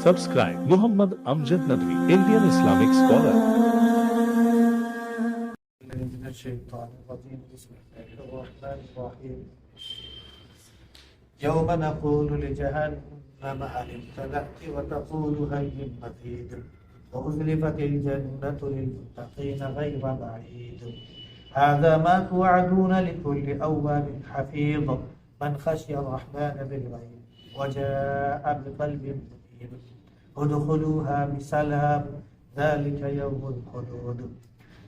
Subscribe Muhammad Amjad Nadwi, Indian Islamic scholar. من الشيطان الرجيم بسم الله الرحمن الرحيم يوم نقول لجهنم هل امتلأت وتقول هل من مزيد وأزلفت الجنة للمتقين غير بعيد هذا ما توعدون لكل أواب حفيظ من خشي الرحمن بالغيب وجاء بقلب منيب ادخلوها بسلام ذلك يوم الخلود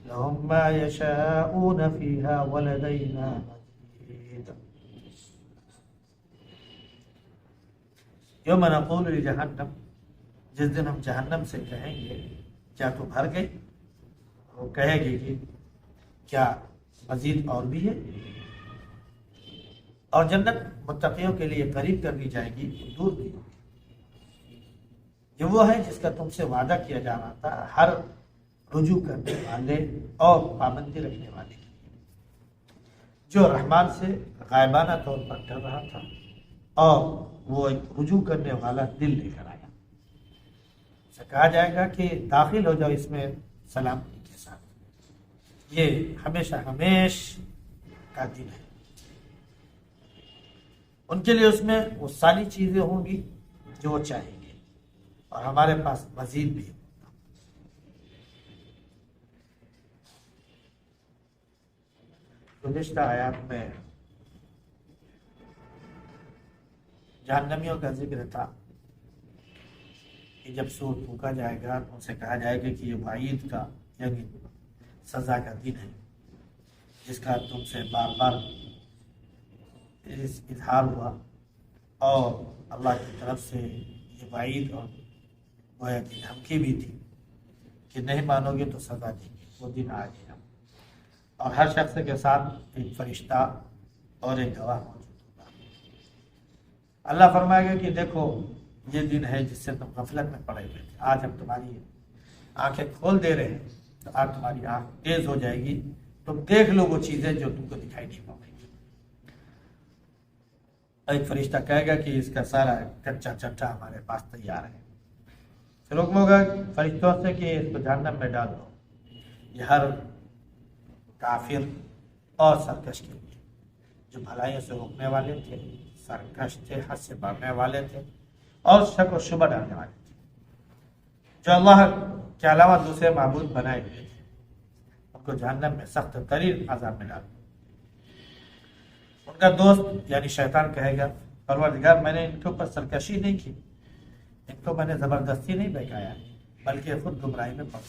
لهم ما يشاءون فيها ولدينا مزيد یوم نقول لجہنم، جس دن ہم جہنم سے کہیں گے کیا تو بھر گئی؟ وہ کہے گی کہ کیا مزید اور بھی ہے؟ اور جنت متقیوں کے لیے قریب کر دی جائے گی، دور بھی. یہ وہ ہے جس کا تم سے وعدہ کیا جا رہا تھا ہر رجوع کرنے والے اور پابندی رکھنے والے کے لیے، جو رحمان سے غائبانہ طور پر ڈر رہا تھا اور وہ ایک رجوع کرنے والا دل لے کر آیا. اسے کہا جائے گا کہ داخل ہو جاؤ اس میں سلامتی کے ساتھ. یہ ہمیشہ ہمیش کا دن ہے. ان کے لیے اس میں وہ ساری چیزیں ہوں گی جو وہ چاہیں گے، اور ہمارے پاس مزید بھی. گزشتہ آیات میں جہنمیوں کا ذکر تھا کہ جب سور پھونکا جائے گا تو ان سے کہا جائے گا کہ یہ وعید کا یعنی سزا کا دن ہے، جس کا تم سے بار بار اظہار ہوا اور اللہ کی طرف سے یہ وعید اور گویا کی دھمکی بھی تھی کہ نہیں مانو گے تو سزا دیں گے. وہ دن آ گیا اور ہر شخص کے ساتھ ایک فرشتہ اور ایک گواہ موجود ہوگا. اللہ فرمائے گا کہ دیکھو یہ دن ہے جس سے تم غفلت میں پڑے ہوئے تھے، آج ہم تمہاری آنکھیں کھول دے رہے ہیں، تو آج تمہاری آنکھ تیز ہو جائے گی، تم دیکھ لو وہ چیزیں جو تم کو دکھائی نہیں پائیں گی. ایک فرشتہ کہے گا کہ اس کا سارا کچا چٹا ہمارے پاس تیار ہے. پھر حکم ہوگا فرشتوں سے کہ اس کو جہنم میں ڈال دو. یہ ہر کافر اور سرکش کے لیے، جو بھلائیوں سے روکنے والے تھے، سرکش تھے، حد سے بڑھنے والے تھے اور شک و شبہ ڈالنے والے تھے، جو اللہ کے علاوہ دوسرے معبود بنائے ہوئے تھے، ان کو جہنم میں سخت ترین عذاب میں ڈال. ان کا دوست یعنی شیطان کہے گا پروردگار میں نے ان کے اوپر سرکشی نہیں کی، ان کو میں نے زبردستی نہیں بہکایا، بلکہ خود گمراہی میں پڑ.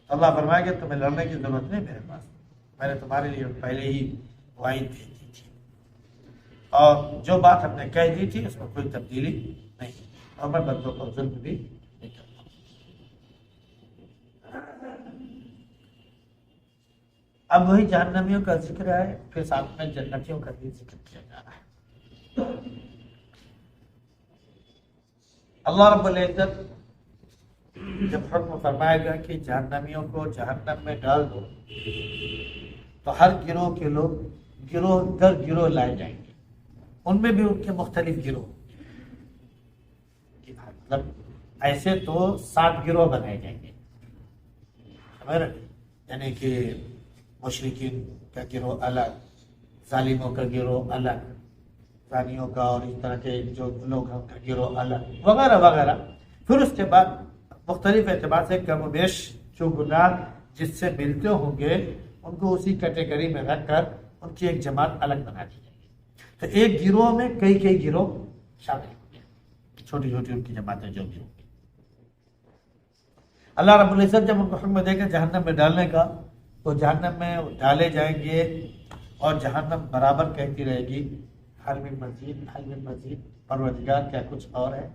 اللہ فرمائے گا تمہیں لڑنے کی ضرورت نہیں میرے پاس، میں نے تمہارے لیے پہلے ہی وعید بھیج دی تھی، اور جو بات ہم نے کہہ دی تھی اس میں کوئی تبدیلی نہیں، اور میں بندوں کو ظلم بھی نہیں کرتا. اب وہی جہنمیوں کا ذکر ہے، پھر ساتھ میں جنتیوں کا بھی ذکر کیا جا رہا ہے. اللہ رب العزت جب حکم فرمائے گا کہ جہنمیوں کو جہنم میں ڈال دو، تو ہر گروہ کے لوگ گروہ در گروہ لائے جائیں گے. ان میں بھی ان کے مختلف گروہ، مطلب ایسے تو 7 گروہ بنائے جائیں گے، یعنی کہ مشرکین کا گروہ الگ، ظالموں کا گروہ الگ، زانیوں کا اور اس طرح کے جو لوگ ہیں ان کا گروہ الگ، وغیرہ وغیرہ. پھر اس کے بعد مختلف اعتبار سے کم و بیش جو گناہ جس سے ملتے ہوں گے ان کو اسی کیٹیگری میں رکھ کر ان کی ایک جماعت الگ بنا دی جائے گی. تو ایک گروہ میں کئی گروہ شامل ہوں گے، چھوٹی چھوٹی ان کی جماعتیں جو بھی ہوں گی. اللہ رب العزت جب ان کو حکم دے گا جہنم میں ڈالنے کا، تو جہنم میں ڈالے جائیں گے اور جہنم برابر کہتی رہے گی حل من مزید، حل من مزید، پروردگار کیا کچھ اور ہے،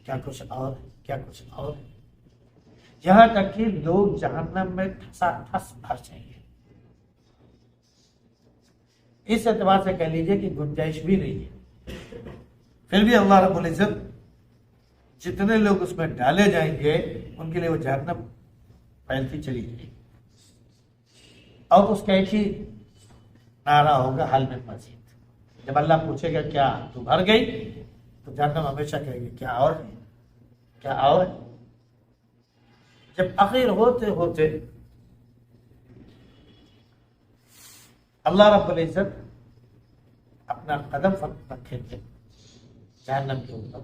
کیا کچھ اور ہے، کیا کچھ اور ہے، یہاں تک کہ لوگ جہنم میں ٹھس بھر جائیں گے. اس اعتبار سے کہہ لیجئے کہ گنجائش بھی نہیں ہے. پھر بھی اللہ رب العزت جتنے لوگ اس میں ڈالے جائیں گے ان کے لیے وہ جہنم پھیلتی چلی جائے گی، اور اس کا ایک ہی نعرہ ہوگا حل من مزید. جب اللہ پوچھے گا کیا تو بھر گئی، تو جہنم ہمیشہ کہے گی کیا اور ہے، کیا اور جب اخیر ہوتے ہوتے اللہ رب العزت اپنا قدم رکھیں گے جہنم کے اوپر،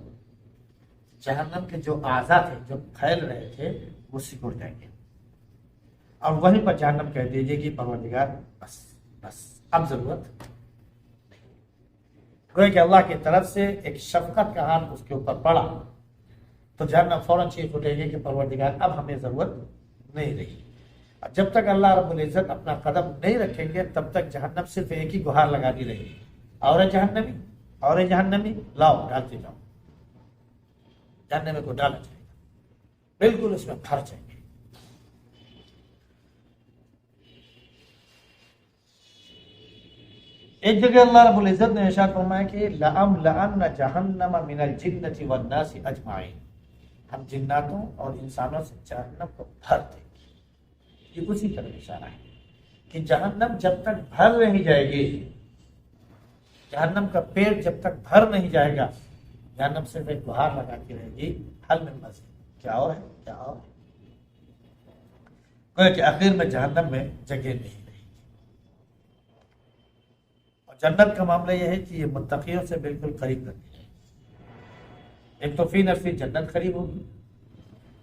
جہنم کے جو اعضاء تھے جو پھیل رہے تھے وہ سکڑ جائیں گے، اور وہیں پر جہنم کہہ دیجیے کہ پروردگار بس بس اب ضرورت نہیں۔ گویا کہ اللہ کی طرف سے ایک شفقت کا ہاتھ اس کے اوپر پڑا تو جہنم فوراً چیخ اٹھے گی کہ پروردگار اب ہمیں ضرورت نہیں رہی۔ اور جب تک اللہ رب العزت اپنا قدم نہیں رکھیں گے تب تک جہنم صرف ایک ہی گہار لگاتی رہے گی، اور جہنمی اور جہنمی لاؤ ڈالتے جاؤ، جہنم کو ڈالا جائے گا، بالکل اس میں بھر جائیں گے۔ ایک جگہ اللہ رب العزت نے ارشاد فرمایا کہ لَأَمْلَأَنَّ جَهَنَّمَ مِنَ الْجِنَّةِ وَالنَّاسِ أَجْمَعِينَ، ہم جناتوں اور انسانوں سے جہنم کو بھر دیں گے۔ یہ اسی طرح اشارہ ہے کہ جہنم جب تک بھر نہیں جائے گی، جہنم کا پیٹ جب تک بھر نہیں جائے گا، جہنم صرف ایک گہار لگاتی رہے گی، حل میں مزید کیا اور ہے کیا اور ہے، گویا کہ آخر میں جہنم میں جگہ نہیں رہے گی۔ اور جنت کا معاملہ یہ ہے کہ یہ متقیوں سے بالکل قریب رہتی ہے۔ ایک تو فی نفسی جنت قریب ہوگی،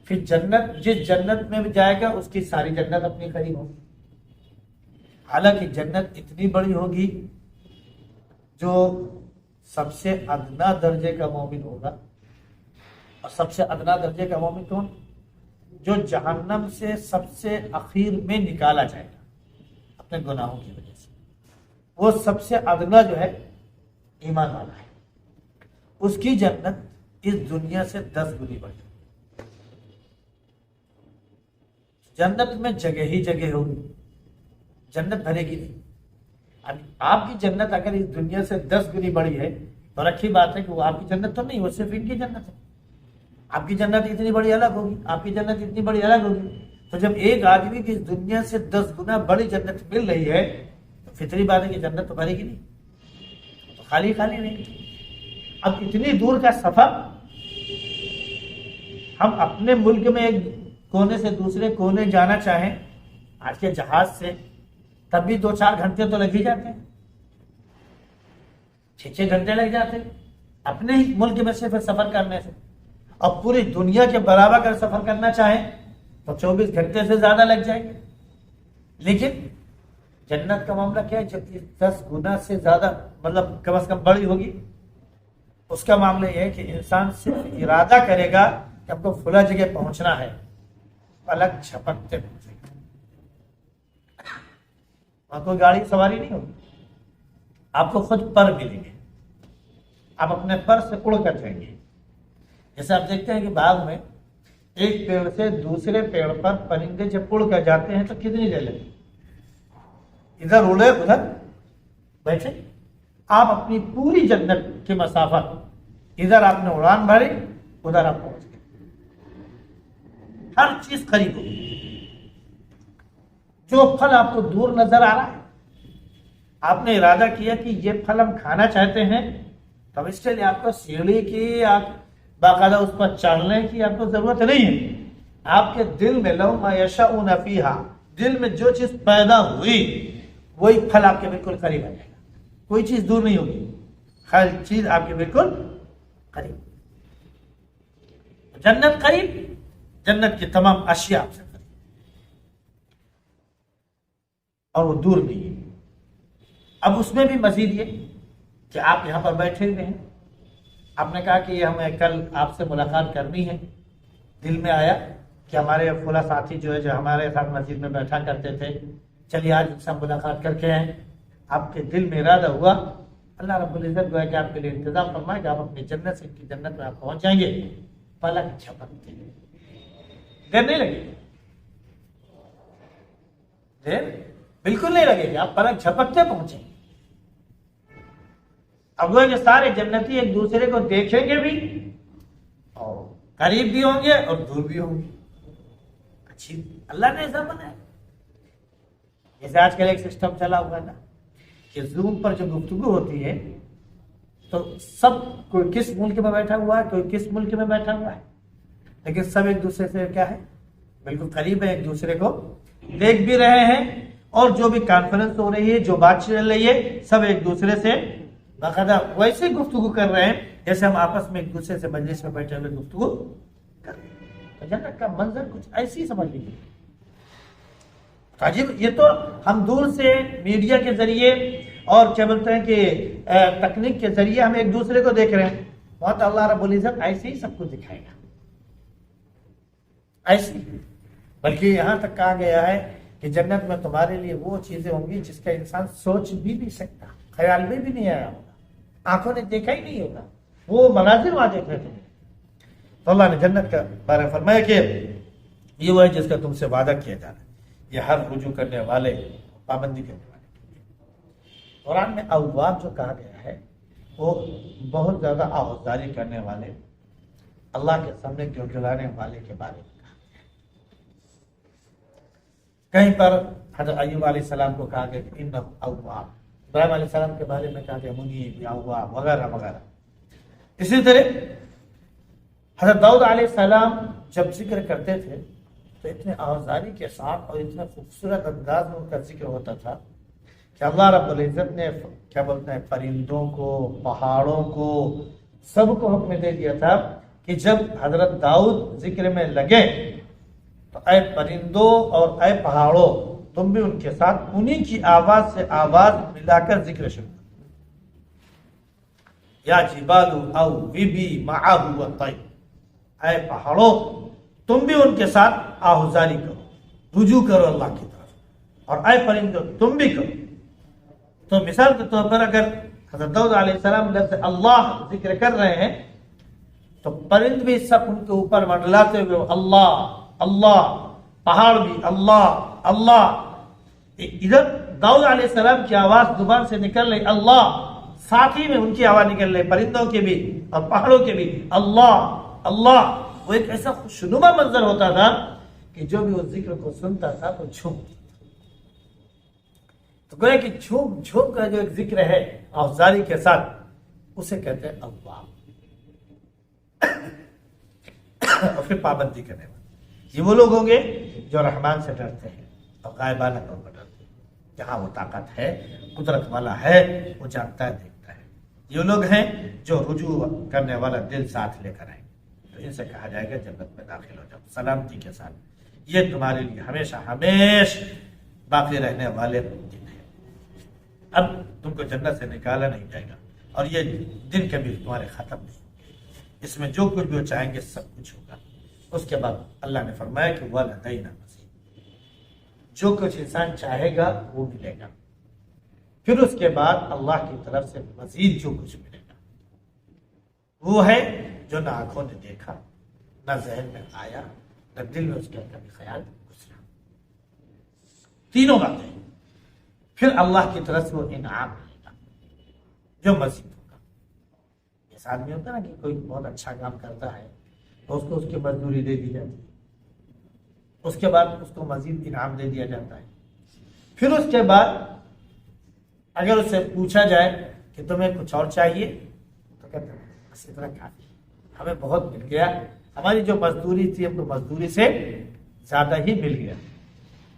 پھر جنت جس جنت میں بھی جائے گا اس کی ساری جنت اپنی قریب ہوگی۔ حالانکہ جنت اتنی بڑی ہوگی، جو سب سے ادنا درجے کا مومن ہوگا، اور سب سے ادنا درجے کا مومن کون؟ جو جہنم سے سب سے اخیر میں نکالا جائے گا اپنے گناہوں کی وجہ سے، وہ سب سے ادنا جو ہے ایمان والا ہے، اس کی جنت اس دنیا سے 10 گنی بڑی۔ جنت میں جگہ ہی جگہ ہوگی، جنت بھرے گی نہیں۔ اب آپ کی جنت اگر اس دنیا سے 10 گنی بڑی ہے تو رکھی بات ہے کہ وہ آپ کی جنت تو نہیں، وہ صرف ان کی جنت ہے۔ آپ کی جنت اتنی بڑی الگ ہوگی، آپ کی جنت اتنی بڑی الگ ہوگی، تو جب ایک آدمی کی اس دنیا سے 10 گنا بڑی جنت مل رہی ہے تو فطری بات ہے کہ جنت تو بھرے گی نہیں، تو خالی خالی نہیں۔ اب اتنی دور کا سفر ہم اپنے ملک میں ایک کونے سے دوسرے کونے جانا چاہیں آج کے جہاز سے، تب بھی 2-4 گھنٹے تو لگ ہی جاتے ہیں، 6 گھنٹے لگ جاتے ہیں اپنے ہی ملک میں صرف سفر کرنے سے، اور پوری دنیا کے برابر اگر سفر کرنا چاہیں تو 24 گھنٹے سے زیادہ لگ جائیں گے۔ لیکن جنت کا معاملہ کیا ہے؟ جب 10 گنا سے زیادہ مطلب کم از کم بڑی ہوگی، اس کا معاملہ یہ ہے کہ انسان صرف ارادہ کرے گا کہ ہم کو فلاں جگہ پہنچنا ہے، پلک جھپکتے پہنچے گا، وہاں کوئی گاڑی سواری نہیں ہوگی، آپ کو خود پر ملیں گے، آپ اپنے پر سے اڑ کر جائیں گے۔ جیسے آپ دیکھتے ہیں کہ باغ میں ایک پیڑ سے دوسرے پیڑ پر پرندے جب اڑ کر جاتے ہیں تو کتنی دیر لگتی، ادھر اڑے ادھر بیٹھے، آپ اپنی پوری جنت کی مسافت ادھر آپ نے اڑان بھری ادھر آپ پہنچ گئے، ہر چیز قریب ہوگی۔ جو پھل آپ کو دور نظر آ رہا ہے، آپ نے ارادہ کیا کہ یہ پھل ہم کھانا چاہتے ہیں، تو اس کے لیے آپ کو سیڑھی کی، آپ باقاعدہ اس پر چڑھنے کی آپ کو ضرورت نہیں ہے۔ آپ کے دل میں لَهُ مَا يَشَاءُونَ فِيهَا، دل میں جو چیز پیدا ہوئی وہی پھل آپ کے بالکل قریب آ جائے گا، کوئی چیز دور نہیں ہوگی، ہر چیز آپ کے بالکل قریب۔ جنت قریب، جنت کی تمام اشیاء آپ سے قریب، اور وہ دور نہیں ہے۔ اب اس میں بھی مزید یہ کہ آپ یہاں پر بیٹھے ہوئے ہیں، آپ نے کہا کہ یہ ہمیں کل آپ سے ملاقات کرنی ہے، دل میں آیا کہ ہمارے فلاں ساتھی جو ہے جو ہمارے ساتھ مسجد میں بیٹھا کرتے تھے، چلیے آج ان سے ملاقات کر کے آئیں۔ آپ کے دل میں ارادہ ہوا، اللہ رب العزت گویا کہ آپ کے لیے انتظام فرمائے گا، آپ اپنی جنت سے ان کی جنت میں آپ پہنچ جائیں گے، پلک جھپکتے دیر نہیں لگے گی، دیر بالکل نہیں لگے گی، آپ پلک جھپکتے پہنچیں گے۔ اب وہ کہ سارے جنتی ایک دوسرے کو دیکھیں گے بھی، اور قریب بھی ہوں گے اور دور بھی ہوں گے۔ اچھی اللہ نے ایسا بنایا، جیسے آج کل ایک سسٹم چلا ہوا ہے نا کہ زوم پر جو گفتگو ہوتی ہے تو سب کوئی کس ملک میں بیٹھا ہوا ہے، کوئی کس ملک میں بیٹھا ہوا ہے، لیکن سب ایک دوسرے سے کیا ہے، بالکل قریب ہے، ایک دوسرے کو دیکھ بھی رہے ہیں، اور جو بھی کانفرنس ہو رہی ہے، جو بات چل رہی ہے، سب ایک دوسرے سے باقاعدہ ویسے گفتگو کر رہے ہیں جیسے ہم آپس میں ایک دوسرے سے مجلس میں بیٹھے ہوئے گفتگو کر رہے ہیں۔ تو جنت کا منظر کچھ ایسی ہی سمجھ لیجیے۔ عجیب، یہ تو ہم دور سے میڈیا کے ذریعے اور کیا بولتے ہیں کہ تکنیک کے ذریعے ہم ایک دوسرے کو دیکھ رہے ہیں، بہت اللہ رب العزت ایسے ہی سب کو دکھائے گا، ایسے ہی۔ بلکہ یہاں تک کہا گیا ہے کہ جنت میں تمہارے لیے وہ چیزیں ہوں گی جس کا انسان سوچ بھی نہیں سکتا، خیال میں بھی نہیں آیا ہوگا، آنکھوں نے دیکھا ہی نہیں ہوگا، وہ مناظر وہاں دیکھ رہے تھے۔ تو اللہ نے جنت کا بارے میں فرمایا کہ یہ وہ ہے جس کا تم سے وعدہ کیا جا رہا ہے، یہ ہر رجوع کرنے والے، پابندی کرنے والے۔ قرآن میں اواب جو کہا گیا ہے وہ بہت زیادہ آوازداری کرنے والے، اللہ کے سامنے گڑگڑانے والے کے بارے میں کہا گیا ہے۔ کہیں پر حضرت ایوب علیہ السلام کو کہا گیا کہ انہ اواب، ابراہیم علیہ السلام کے بارے میں کہا گیا منیب، اواب وغیرہ وغیرہ۔ اسی طرح حضرت داؤد علیہ السلام جب ذکر کرتے تھے تو اتنے آوازداری کے ساتھ اور اتنے خوبصورت انداز میں ان کا ذکر ہوتا تھا کہ اللہ رب العزت نے کیا بولتے ہیں پرندوں کو، پہاڑوں کو، سب کو حکم دے دیا تھا کہ جب حضرت داؤد ذکر میں لگے تو اے پرندوں اور اے پہاڑوں تم بھی ان کے ساتھ انہی کی آواز سے آواز ملا کر ذکر شروع کرو۔ یا جبال اوبی معہ والطیر، اے پہاڑوں تم بھی ان کے ساتھ آہوزاری کرو، رجوع کرو اللہ کی طرف، اور اے پرندوں تم بھی کرو۔ تو مثال کے طور پر اگر حضرت داؤد علیہ السلام لفظ اللہ ذکر کر رہے ہیں تو پرند بھی سب ان کے اوپر منڈلاتے ہوئے اللہ اللہ، پہاڑ بھی اللہ اللہ۔ ادھر داؤد علیہ السلام کی آواز زبان سے نکل رہی اللہ، ساتھ ہی میں ان کی آواز نکل رہی پرندوں کی بھی اور پہاڑوں کی بھی اللہ اللہ۔ وہ ایک ایسا خوشنما منظر ہوتا تھا کہ جو بھی اس ذکر کو سنتا تھا تو جھوم، تو گویا کہ جھوم جھوم کا جو ایک ذکر ہے آوازداری کے ساتھ، اسے کہتے ہیں اللہ۔ اور پھر پابندی کرنے والے، یہ وہ لوگ ہوں گے جو رحمان سے ڈرتے ہیں اور غائبانہ طور پر ڈرتے ہیں، جہاں وہ طاقت ہے، قدرت والا ہے، وہ جانتا ہے، دیکھتا ہے۔ یہ لوگ ہیں جو رجوع کرنے والا دل ساتھ لے کر آئیں، تو ان سے کہا جائے گا جنت میں داخل ہو جاؤ سلامتی کے ساتھ، یہ تمہارے لیے ہمیشہ ہمیشہ باقی رہنے والے دن ہیں۔ اب تم کو جنت سے نکالا نہیں جائے گا، اور یہ دن کبھی تمہارے ختم نہیں ہوگے، اس میں جو کچھ بھی وہ چاہیں گے سب کچھ ہوگا۔ اس کے بعد اللہ نے فرمایا کہ وَلَدَيْنَا مَزِيدٌ، جو کچھ انسان چاہے گا وہ ملے گا، پھر اس کے بعد اللہ کی طرف سے مزید جو کچھ ملے گا وہ ہے جو نہ آنکھوں نے دیکھا، نہ ذہن میں آیا، نہ دل میں اس کا کبھی خیال گزرا۔ تینوں باتیں، پھر اللہ کی طرف سے وہ انعام ملے گا جو مزید ہوگا۔ اس آدمی ہوتا ہے نا کہ کوئی بہت اچھا کام کرتا ہے تو اس کو اس کی مزدوری دے دی جاتی ہے، اس کے بعد اس کو مزید انعام دے دیا جاتا ہے۔ پھر اس کے بعد اگر اس سے پوچھا جائے کہ تمہیں کچھ اور چاہیے تو کہتے ہیں بس اتنا کافی، ہمیں بہت مل گیا، ہماری جو مزدوری تھی ہم کو مزدوری سے زیادہ ہی مل گیا۔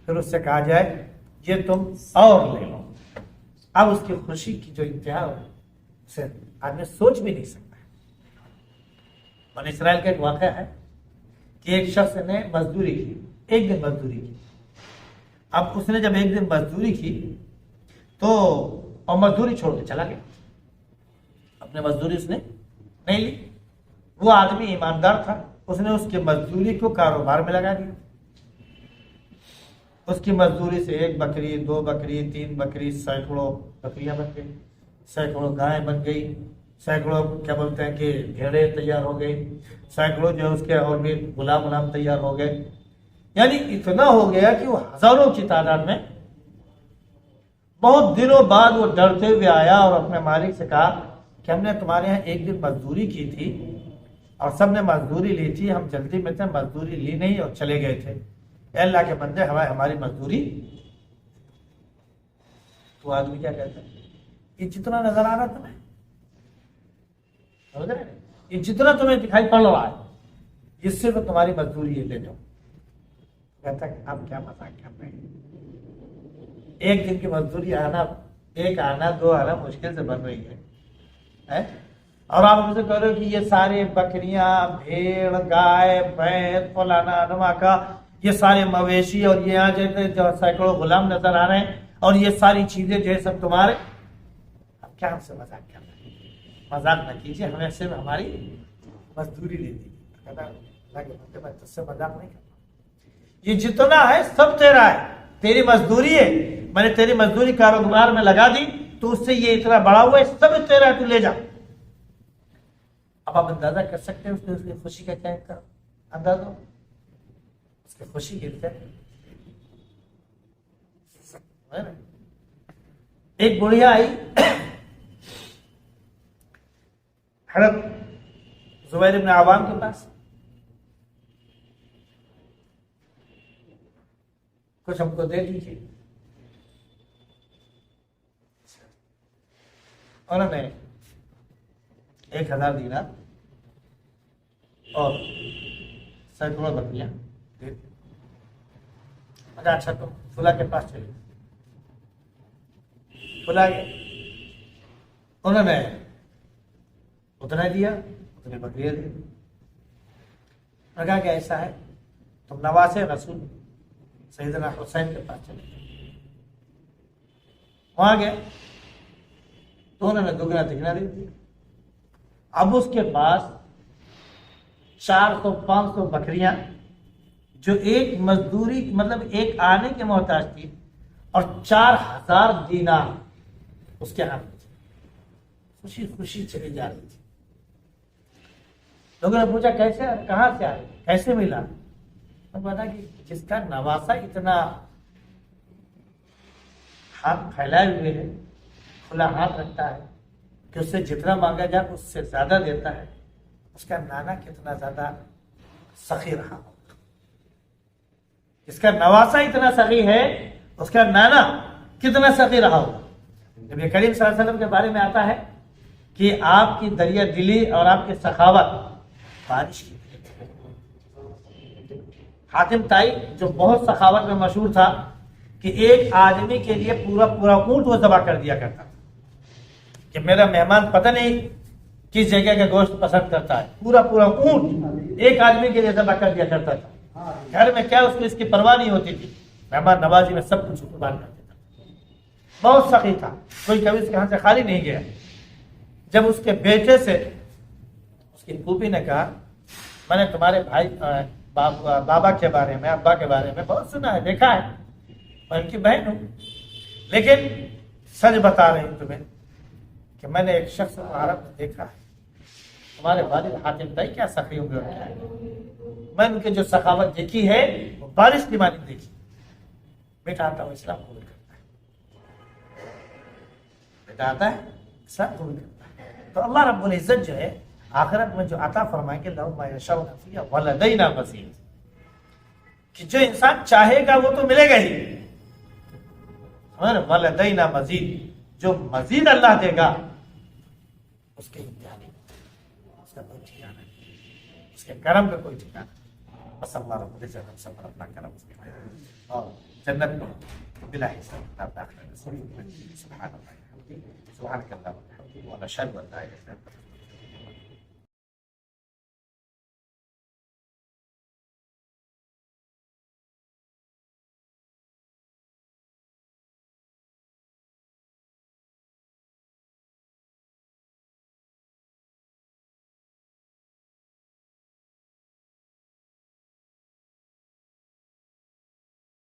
پھر اس سے کہا جائے یہ تم اور لے لو، اب اس کی خوشی کی جو انتہا ہو اسے آدمی سوچ بھی نہیں سکتا۔ بنی اسرائیل کا ایک واقعہ ہے کہ ایک شخص نے مزدوری کی، ایک دن مزدوری کی۔ اب اس نے جب ایک دن مزدوری کی تو اور مزدوری چھوڑ کے چلا گیا، اپنے مزدوری اس نے نہیں لی۔ وہ آدمی ایماندار تھا، اس نے اس کی مزدوری کو کاروبار میں لگا دیا۔ اس کی مزدوری سے 1 بکری، 2 بکری، 3 بکری، سینکڑوں بکریاں بن گئی، سینکڑوں گائیں بن گئی، سینکڑوں کیا بولتے ہیں کہ بھیڑیں تیار ہو گئی، سینکڑوں جو ہے اس کے اور بھی غلام تیار ہو گئے۔ یعنی اتنا ہو گیا کہ وہ ہزاروں کی تعداد میں۔ بہت دنوں بعد وہ ڈرتے ہوئے آیا اور اپنے مالک سے کہا کہ ہم نے تمہارے یہاں ایک دن مزدوری کی تھی اور سب نے مزدوری لی تھی، ہم جلدی میں تھے، مزدوری لی نہیں اور چلے گئے تھے، اے اللہ کے بندے ہماری مزدوری۔ تو آدمی کیا کہتا ہے، یہ جتنا نظر آ رہا تمہیں، یہ جتنا تمہیں دکھائی پڑ رہا ہے اس سے تو تمہاری مزدوری یہ لے جاؤ. کہتا کہ آپ کیا مذاق کر رہے ہیں؟ ایک دن کی مزدوری آنا، ایک آنا دو آنا مشکل سے بن رہی ہے، اور آپ مجھے کہہ رہے ہو کہ یہ سارے بکریاں، بھیڑ، گائے، بھینس، فلانا نما کا یہ سارے مویشی اور یہ یہاں جو سینکڑوں غلام نظر آ رہے ہیں اور یہ ساری چیزیں جو ہے سب تمہارے. اب کیا ہم سے مذاق کر رہے ہیں؟ مذاق نہ کیجیے، ہمیں صرف ہماری مزدوری لے دیجیے. میں تجھ سے مذاق نہیں کرتا، یہ جتنا ہے سب تیرا ہے، تیری مزدوری ہے، میں نے تیری مزدوری کاروبار میں لگا دی تو اس سے یہ اتنا بڑا ہوا ہے، سب تیرا ہے، تو لے جا. اب آپ اندازہ کر سکتے ہیں اس کی خوشی کا کیا اندازہ، اس کی خوشی کے کیا. ایک بڑھیا آئی حضرت زبیر بن عوام کے پاس، کچھ ہم کو دے دیجیے. انہوں نے 1000 دینار اور سینکڑوں بکریاں دے دی. اچھا تم فلاں کے پاس چلے. فلاں گئے، انہوں نے اتنا دیا، اتنی بکریاں دی. کہا کہ ایسا ہے تم نواسے رسول سیدنا حسین کے پاس چلے گئے. وہاں گئے تو انہوں نے دگنا تگنا دے دیا. اب اس کے پاس 400-500 بکریاں جو ایک مزدوری مطلب ایک آنے کے محتاج تھی اور 4000 دینار اس کے ہاتھ میں. خوشی خوشی چلی جا رہی تھی. لوگوں نے پوچھا کیسے، کہاں سے آئے، کیسے ملا؟ پتا کہ جس کا نواسا اتنا ہاتھ پھیلائے ہوئے ہے، کھلا ہاتھ رکھتا ہے کہ اس سے جتنا مانگا جائے اس سے زیادہ دیتا ہے، اس کا نانا کتنا زیادہ سخی رہا ہوگا. جس کا نواسا اتنا سخی ہے اس کا نانا کتنا سخی رہا ہوگا. نبی کریم صلی اللہ علیہ وسلم کے بارے میں آتا ہے کہ آپ کی دریا دلی اور آپ کی سخاوت بارش کی. حاتم تائی جو بہت سخاوت میں مشہور تھا کہ ایک آدمی کے لیے پورا اونٹ وہ ذبح کر دیا کرتا تھا کہ میرا مہمان پتہ نہیں کس جگہ کا گوشت پسند کرتا ہے، پورا اونٹ ایک آدمی کے لیے ذبح کر دیا کرتا تھا. گھر میں کیا اس کی پرواہ نہیں ہوتی تھی، مہمان نوازی میں سب کچھ قربان کر دیتا تھا. بہت سخی تھا، کوئی کبھی اس کے ہاتھ سے خالی نہیں گیا. جب اس کے بیٹے سے اس کی پھوپھی نے کہا میں نے تمہارے بھائی بابا کے بارے میں، ابا کے بارے میں بہت سنا ہے، دیکھا ہے، میں ان کی بہن ہوں، لیکن سچ بتا رہی ہوں تمہیں کہ میں نے ایک شخص کو عرب میں دیکھا ہے. تمہارے والد حاتم تائی کیا سخی ہوں گے، میں ان کی جو سخاوت دیکھی ہے وہ بارش کی مانند دیکھی. بیٹا آتا ہے اسلام قبول کرتا ہے، بیٹا آتا ہے اسلام قبول کرتا ہے. تو اللہ رب العزت جو ہے آخرت میں جو عطا فرمائیں گے لہم ما یشاؤون فیہا ولدینا مزید، کہ جو انسان چاہے گا وہ تو ملے گا ہی، ولدینا مزید، جو مزید اللہ دے گا اس کے امتحان نہیں، اس کا کوئی ٹھکانہ نہیں، اس کے کرم کا کوئی ٹھکانہ نہیں. بس اللہ رب العزت ہم سب پر اپنا کرم اور جنت میں بلا حساب داخل. سبحان اللہ، سبحانک اللہم وبحمدک، ونشہد ان لا الہ الا انت